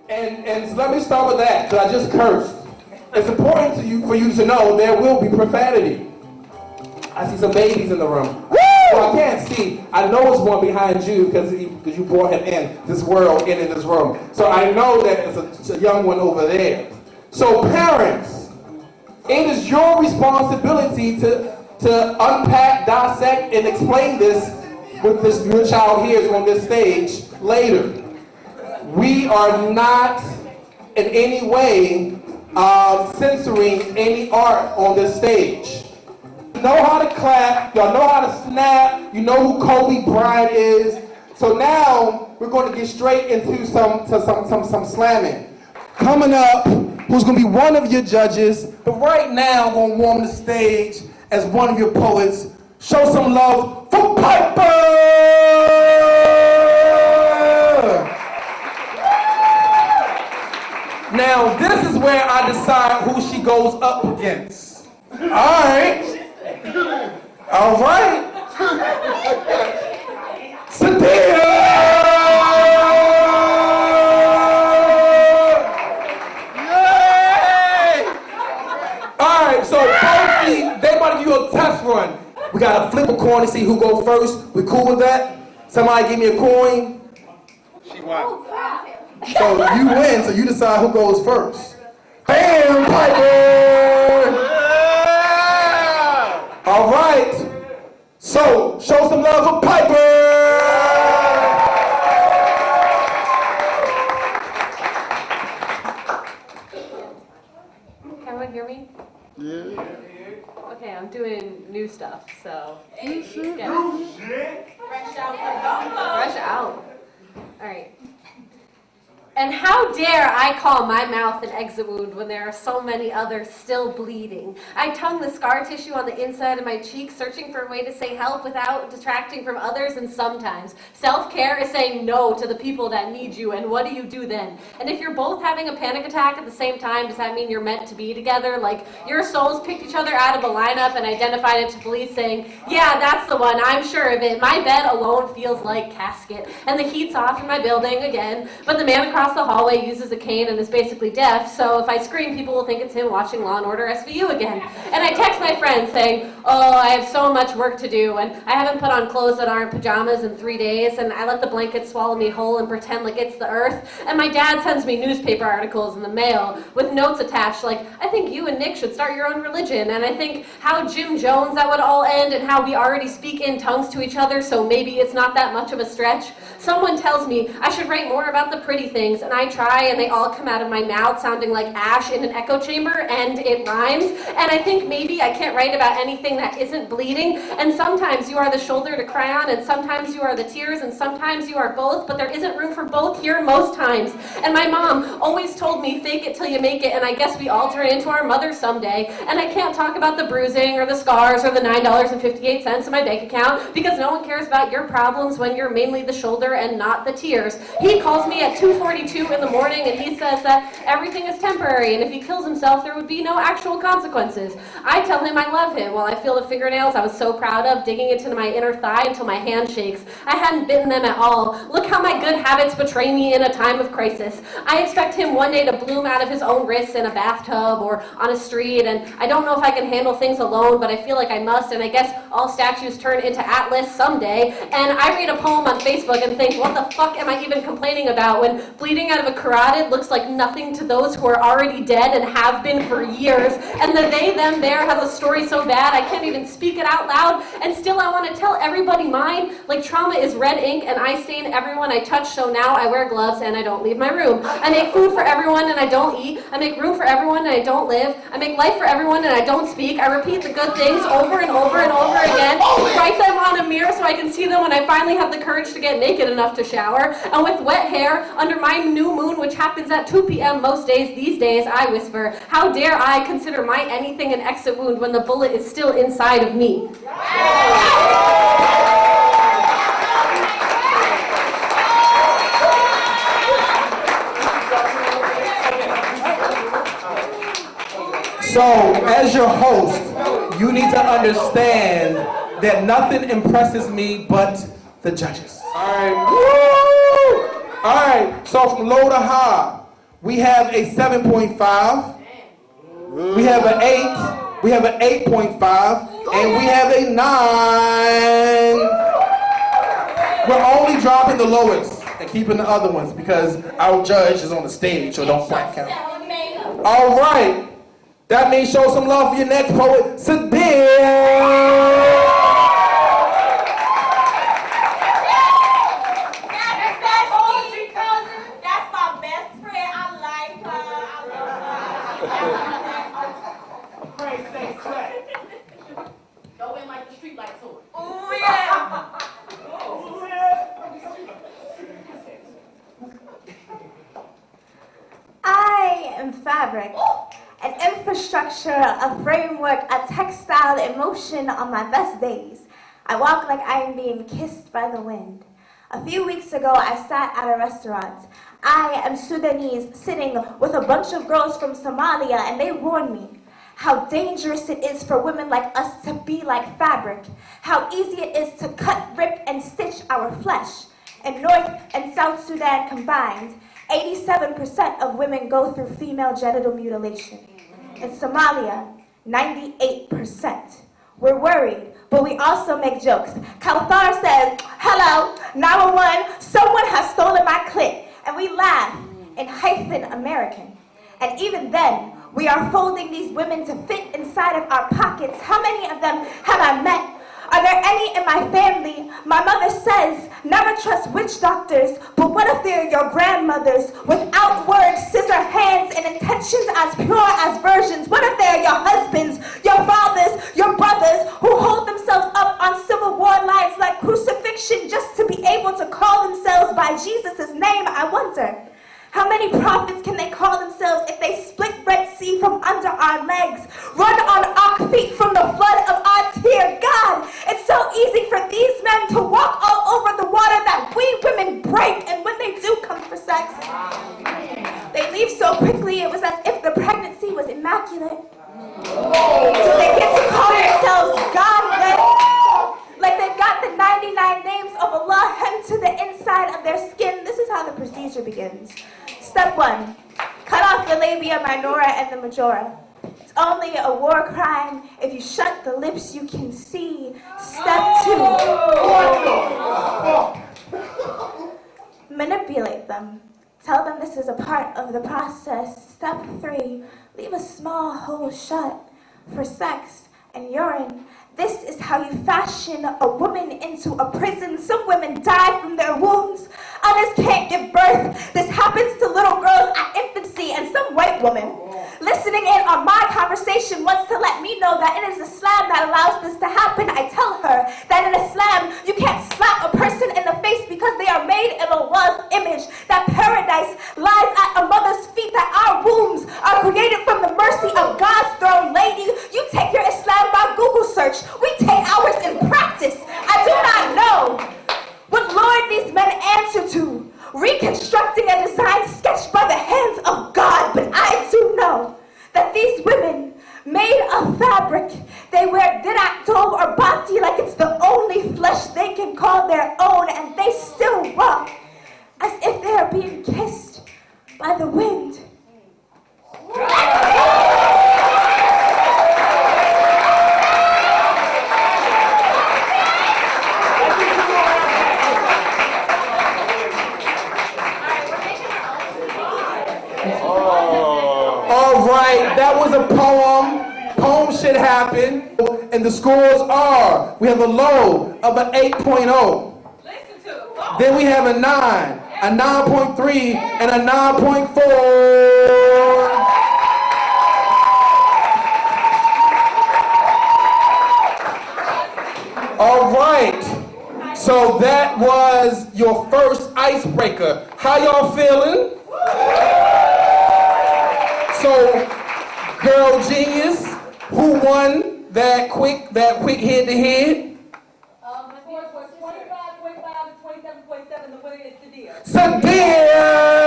And so let me start with that, because I just cursed. It's important for you to know there will be profanity. I see some babies in the room. Well, I can't see. I know it's one behind you because you brought him in this world, in this room. So I know that it's a young one over there. So parents, it is your responsibility to unpack, dissect, and explain this with your child here on this stage later. We are not in any way censoring any art on this stage. You know how to clap, y'all know how to snap, you know who Kobe Bryant is. So now we're going to get straight into some slamming. Coming up, who's going to be one of your judges, but right now I'm going to warm the stage as one of your poets. Show some love for Piper! Now this is where I decide who she goes up against. Alright. Alright. Sadiyah! Yay! Alright, so both they about to do a test run. We gotta flip a coin to see who goes first. We cool with that? Somebody give me a coin. She won. So you win, so you decide who goes first. Bam, Piper! Yeah! All right. So, show some love for Piper! Can everyone hear me? Yeah. Okay, I'm doing new stuff, so. Fresh out. All right. And how dare I call my mouth an exit wound when there are so many others still bleeding? I tongue the scar tissue on the inside of my cheek, searching for a way to say help without detracting from others, and sometimes self-care is saying no to the people that need you, and what do you do then? And if you're both having a panic attack at the same time, does that mean you're meant to be together? Like, your souls picked each other out of a lineup and identified it to police saying, yeah, that's the one, I'm sure of it. My bed alone feels like casket, and the heat's off in my building again, but the man across the hallway uses a cane and is basically deaf, so if I scream, people will think it's him watching Law & Order SVU again. And I text my friend saying, oh, I have so much work to do, and I haven't put on clothes that aren't pajamas in 3 days, and I let the blanket swallow me whole and pretend like it's the earth. And my dad sends me newspaper articles in the mail with notes attached like, I think you and Nick should start your own religion, and I think how Jim Jones that would all end, and how we already speak in tongues to each other, so maybe it's not that much of a stretch. Someone tells me I should write more about the pretty things, and I try, and they all come out of my mouth sounding like ash in an echo chamber, and it rhymes. And I think maybe I can't write about anything that isn't bleeding, and sometimes you are the shoulder to cry on, and sometimes you are the tears, and sometimes you are both, but there isn't room for both here most times. And my mom always told me, fake it till you make it, and I guess we all turn into our mothers someday. And I can't talk about the bruising, or the scars, or the $9.58 in my bank account, because no one cares about your problems when you're mainly the shoulder and not the tears. He calls me at 2:42 in the morning and he says that everything is temporary, and if he kills himself there would be no actual consequences. I tell him I love him while I feel the fingernails I was so proud of digging into my inner thigh until my hand shakes. I hadn't bitten them at all. Look how my good habits betray me in a time of crisis. I expect him one day to bloom out of his own wrists in a bathtub or on a street, and I don't know if I can handle things alone, but I feel like I must, and I guess all statues turn into Atlas someday. And I read a poem on Facebook and think, what the fuck am I even complaining about when bleeding out of a carotid looks like nothing to those who are already dead and have been for years, and the they, them, there has a story so bad I can't even speak it out loud, and still I want to tell everybody mine, like trauma is red ink and I stain everyone I touch, so now I wear gloves and I don't leave my room. I make food for everyone and I don't eat. I make room for everyone and I don't live. I make life for everyone and I don't speak. I repeat the good things over and over and over again, write them on a mirror so I can see them when I finally have the courage to get naked enough to shower, and with wet hair under my new moon, which happens at 2 p.m. most days these days, I whisper, how dare I consider my anything an exit wound when the bullet is still inside of me. So, as your host, you need to understand that nothing impresses me but the judges. All right. Woo! All right, so from low to high, we have a 7.5, we have an 8, we have an 8.5, and we have a 9. We're only dropping the lowest and keeping the other ones because our judge is on the stage, so don't flat count. All right, that means show some love for your next poet, Sadiyah. I am fabric, an infrastructure, a framework, a textile in motion on my best days. I walk like I am being kissed by the wind. A few weeks ago, I sat at a restaurant. I am Sudanese, sitting with a bunch of girls from Somalia, and they warned me how dangerous it is for women like us to be like fabric, how easy it is to cut, rip, and stitch our flesh. In North and South Sudan combined, 87% of women go through female genital mutilation. In Somalia, 98%. We're worried, but we also make jokes. Kauthar says, "Hello, 911, someone has stolen my clit." And we laugh in hyphen American. And even then, we are folding these women to fit inside of our pockets. How many of them have I met? Are there any in my family? My mother says, never trust witch doctors, but what if they're your grandmothers without words, scissor hands, and intentions as pure as virgins? What if they're your husbands, your fathers, your brothers who hold themselves up on Civil War lines like crucifixion just to be able to call themselves by Jesus' name? I wonder. How many prophets can they call themselves if they split Red Sea from under our legs, run on our feet from the flood of our tear? God, it's so easy for these men to walk all over the water that we women break, and when they do come for sex, they leave so quickly it was as if the pregnancy was immaculate. So they get to call themselves godless, like they've got the 99 names of Allah hemmed to the inside of their skin. This is how the procedure begins. Step 1, cut off the labia minora and the majora. It's only a war crime if you shut the lips you can see. Step 2, manipulate them. Tell them this is a part of the process. Step 3, leave a small hole shut for sex and urine. This is how you fashion a woman into a prison. Some women die from their wombs. Others can't give birth. This happens to little girls at infancy, and some white woman listening in on my conversation wants to let me know that it is Islam that allows this to happen. I tell her that in Islam, you can't slap a person in the face because they are made in Allah's image, that paradise lies at a mother's feet, that our wombs are created from the mercy of God's throne. Lady, you take your Islam by Google search. We take ours in practice. I do not know what Lord these men answer to, reconstructing a design sketched by the hands of God, but I do know that these women made of fabric, they wear dirak, dome, or bati like it's the only flesh they can call their own, and they still walk as if they are being kissed by the wind. That was a poem. Poem should happen. And the scores are, we have a low of an 8.0. Then we have a 9, a 9.3, and a 9.4. All right. So that was your first icebreaker. How y'all feeling? So, Girl Genius, who won that quick head-to-head? 25.5 to 27.7, the winner is Sadiyah. Sadiyah!